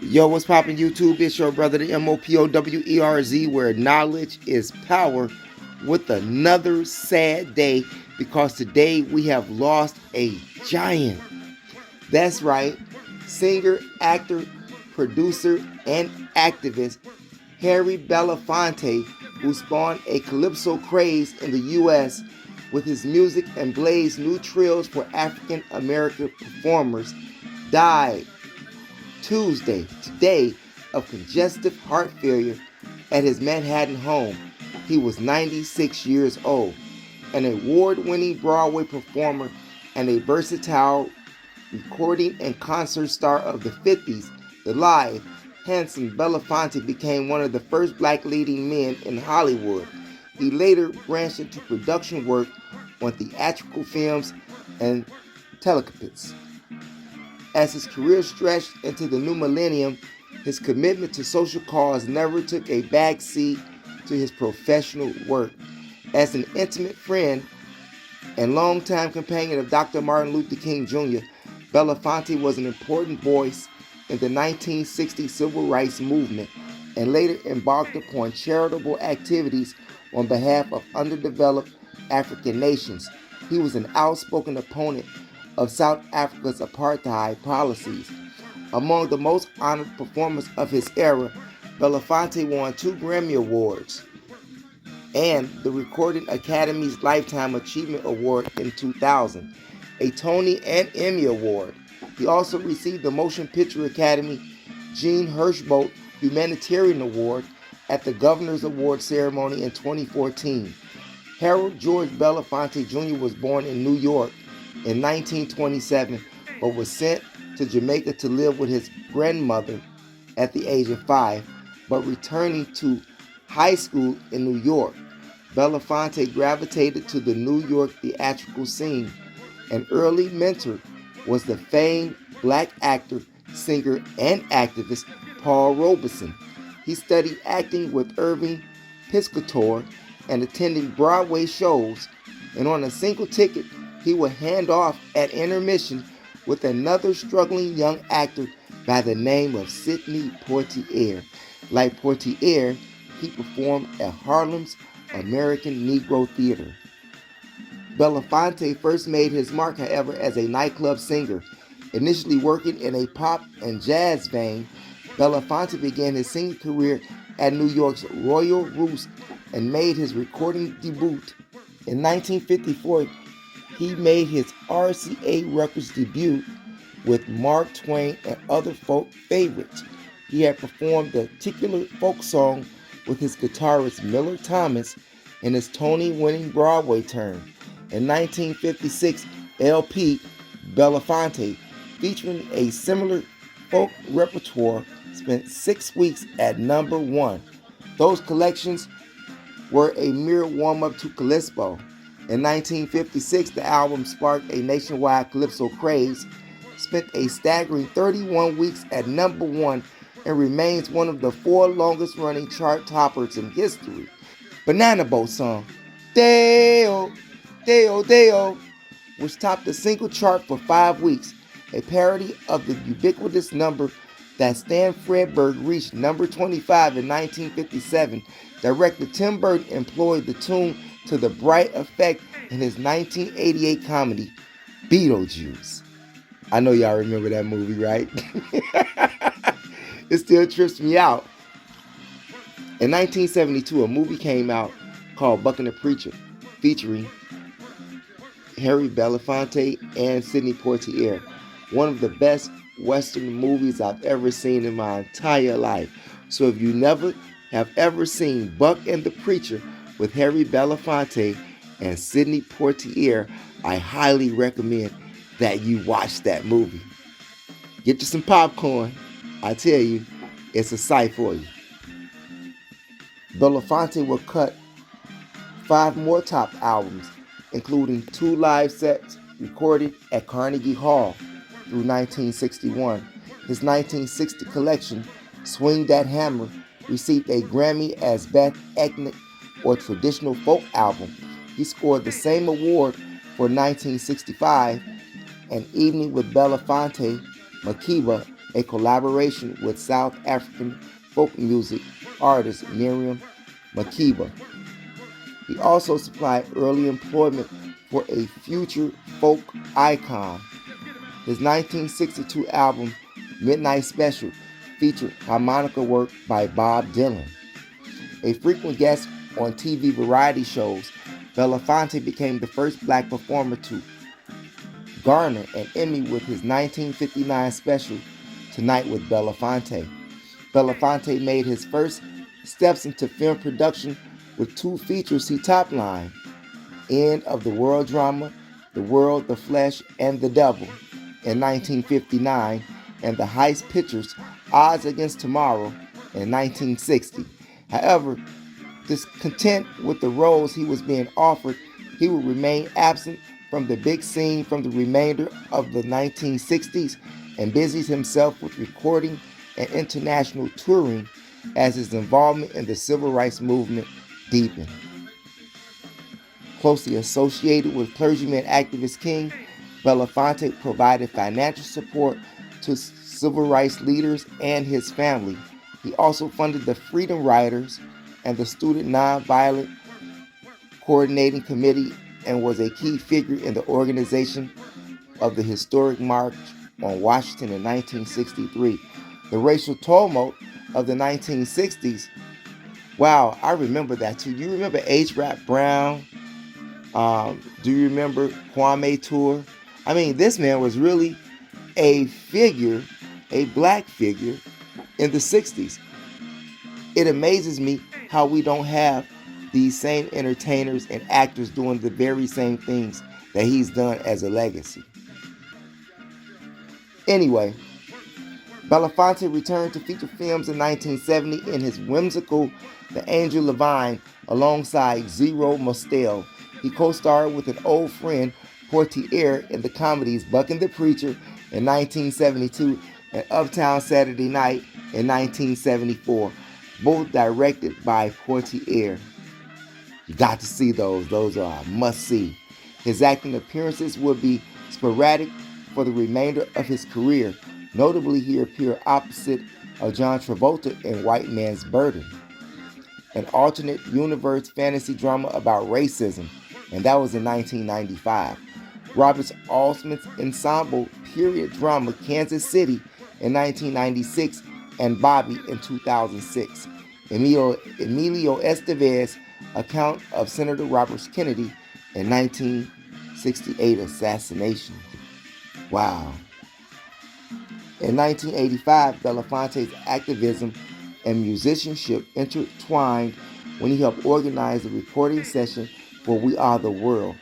Yo, what's poppin' YouTube? It's your brother, the MOPOWERZ, where knowledge is power, with another sad day because today we have lost a giant. That's right, singer, actor, producer, and activist Harry Belafonte, who spawned a calypso craze in the U.S. with his music and blazed new trails for African American performers, died Tuesday, today, of congestive heart failure at his Manhattan home. He was 96 years old, an award-winning Broadway performer and a versatile recording and concert star of the 50s. The live, handsome Belafonte became one of the first black leading men in Hollywood. He later branched into production work on theatrical films and telecasts. As his career stretched into the new millennium, his commitment to social cause never took a backseat to his professional work. As an intimate friend and longtime companion of Dr. Martin Luther King Jr., Belafonte was an important voice in the 1960 civil rights movement and later embarked upon charitable activities on behalf of underdeveloped African nations. He was an outspoken opponent of South Africa's apartheid policies. Among the most honored performers of his era, Belafonte won 2 Grammy Awards and the Recording Academy's Lifetime Achievement Award in 2000, a Tony and Emmy Award. He also received the Motion Picture Academy Jean Hirschbolt Humanitarian Award at the Governor's Award ceremony in 2014. Harold George Belafonte Jr. was born in New York in 1927, but was sent to Jamaica to live with his grandmother at the age of 5, but returning to high school in New York. Belafonte gravitated to the New York theatrical scene. An early mentor was the famed black actor, singer, and activist Paul Robeson. He studied acting with Irving Piscator and attended Broadway shows, and on a single ticket, he would hand off at intermission with another struggling young actor by the name of Sidney Poitier. Like Poitier, he performed at Harlem's American Negro Theater. Belafonte first made his mark, however, as a nightclub singer. Initially working in a pop and jazz vein, Belafonte began his singing career at New York's Royal Roost and made his recording debut. In 1954, he made his RCA Records debut with Mark Twain and other folk favorites. He had performed the titular folk song with his guitarist Miller Thomas in his Tony-winning Broadway turn. In 1956, LP Belafonte, featuring a similar folk repertoire, spent 6 weeks at number 1. Those collections were a mere warm-up to Calypso. In 1956, the album sparked a nationwide calypso craze, spent a staggering 31 weeks at number 1, and remains one of the 4 longest-running chart toppers in history. Banana Boat song, Deo, Deo, Deo, which topped the single chart for 5 weeks, a parody of the ubiquitous number that Stan Freberg reached number 25 in 1957. Director Tim Burton employed the tune to the bright effect in his 1988 comedy, Beetlejuice. I know y'all remember that movie, right? It still trips me out. In 1972, a movie came out called Buck and the Preacher, featuring Harry Belafonte and Sidney Poitier. One of the best Western movies I've ever seen in my entire life. So if you never have ever seen Buck and the Preacher with Harry Belafonte and Sidney Poitier, I highly recommend that you watch that movie. Get you some popcorn. I tell you, it's a sight for you. Belafonte will cut 5 more top albums, including 2 live sets recorded at Carnegie Hall through 1961. His 1960 collection, Swing That Hammer, received a Grammy as Best Ethnic or Traditional Folk Album. He scored the same award for 1965, An Evening with Belafonte Makeba a collaboration with South African folk music artist Miriam Makeba. He also supplied early employment for a future folk icon. His 1962 album, Midnight Special, featured harmonica work by Bob Dylan. A frequent guest on TV variety shows, Belafonte became the first black performer to garner an Emmy with his 1959 special, Tonight with Belafonte. Belafonte made his first steps into film production with two features he top-lined, End of the World drama, The World, the Flesh, and the Devil in 1959, and the heist pictures Odds Against Tomorrow in 1960. However, discontent with the roles he was being offered, he would remain absent from the big scene from the remainder of the 1960s and busies himself with recording and international touring as his involvement in the civil rights movement deepened. Closely associated with clergyman activist King, Belafonte provided financial support to civil rights leaders and his family. He also funded the Freedom Riders and the Student Nonviolent Coordinating Committee and was a key figure in the organization of the historic March on Washington in 1963. The racial tumult of the 1960s, wow, I remember that too. You remember H. Rap Brown? Do you remember Kwame Ture? I mean, this man was really a figure, a black figure in the 60s. It amazes me how we don't have these same entertainers and actors doing the very same things that he's done as a legacy. Anyway, Belafonte returned to feature films in 1970 in his whimsical The Angel Levine alongside Zero Mostel. He co-starred with an old friend, Portier, in the comedies Bucking the Preacher in 1972 and Uptown Saturday Night in 1974, both directed by Portier. You got to see those. Those are a must-see. His acting appearances would be sporadic for the remainder of his career. Notably, he appeared opposite of John Travolta in White Man's Burden, an alternate universe fantasy drama about racism, and that was in 1995. Robert Altman's ensemble period drama Kansas City in 1996 and Bobby in 2006. Emilio Estevez's account of Senator Robert Kennedy in 1968 assassination. Wow. In 1985, Belafonte's activism and musicianship intertwined when he helped organize a recording session for We Are the World,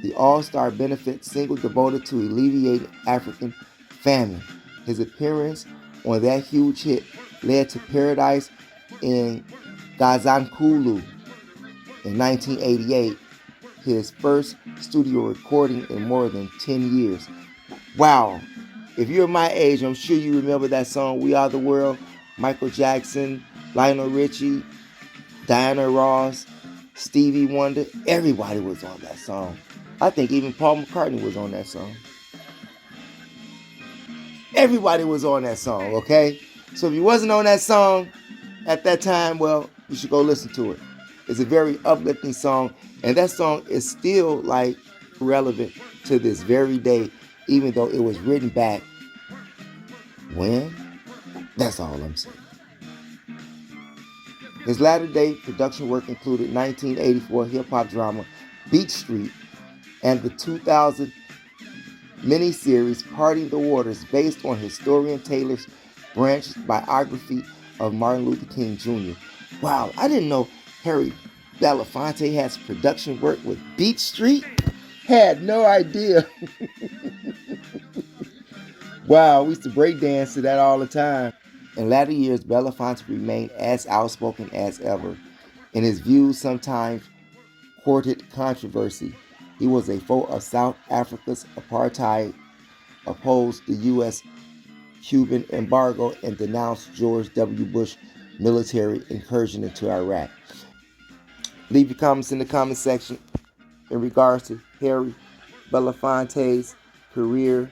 the all-star benefit single devoted to alleviating African famine. His appearance on that huge hit led to Paradise in Gazankulu in 1988, his first studio recording in more than 10 years. Wow. If you're my age, I'm sure you remember that song, We Are the World. Michael Jackson, Lionel Richie, Diana Ross, Stevie Wonder. Everybody was on that song. I think even Paul McCartney was on that song. Everybody was on that song, okay? So if you wasn't on that song at that time, well, you should go listen to it. It's a very uplifting song, and that song is still like relevant to this very day, even though it was written back when? That's all I'm saying. His latter-day production work included 1984 hip-hop drama Beach Street and the 2000 miniseries Parting the Waters, based on historian Taylor's Branch biography of Martin Luther King Jr. Wow, I didn't know Harry Belafonte has production work with Beach Street. Had no idea. Wow, we used to break dance to that all the time. In latter years, Belafonte remained as outspoken as ever, and his views sometimes courted controversy. He was a foe of South Africa's apartheid, opposed the U.S. Cuban embargo, and denounced George W. Bush's military incursion into Iraq. Leave your comments in the comment section in regards to Harry Belafonte's career,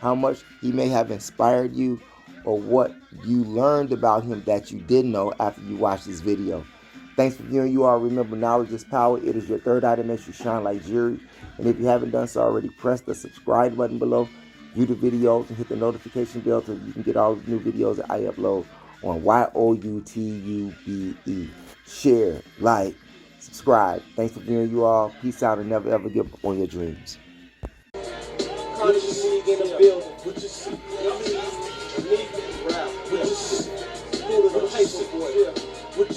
how much he may have inspired you, or what you learned about him that you didn't know after you watched this video. Thanks for viewing. You all remember, knowledge is power. It is your third eye that makes you shine like jewelry. And if you haven't done so already, press the subscribe button below, view the videos, and hit the notification bell so you can get all the new videos that I upload on YOUTUBE. Share, like, subscribe. Thanks for viewing, you all. Peace out, and never ever give up on your dreams. With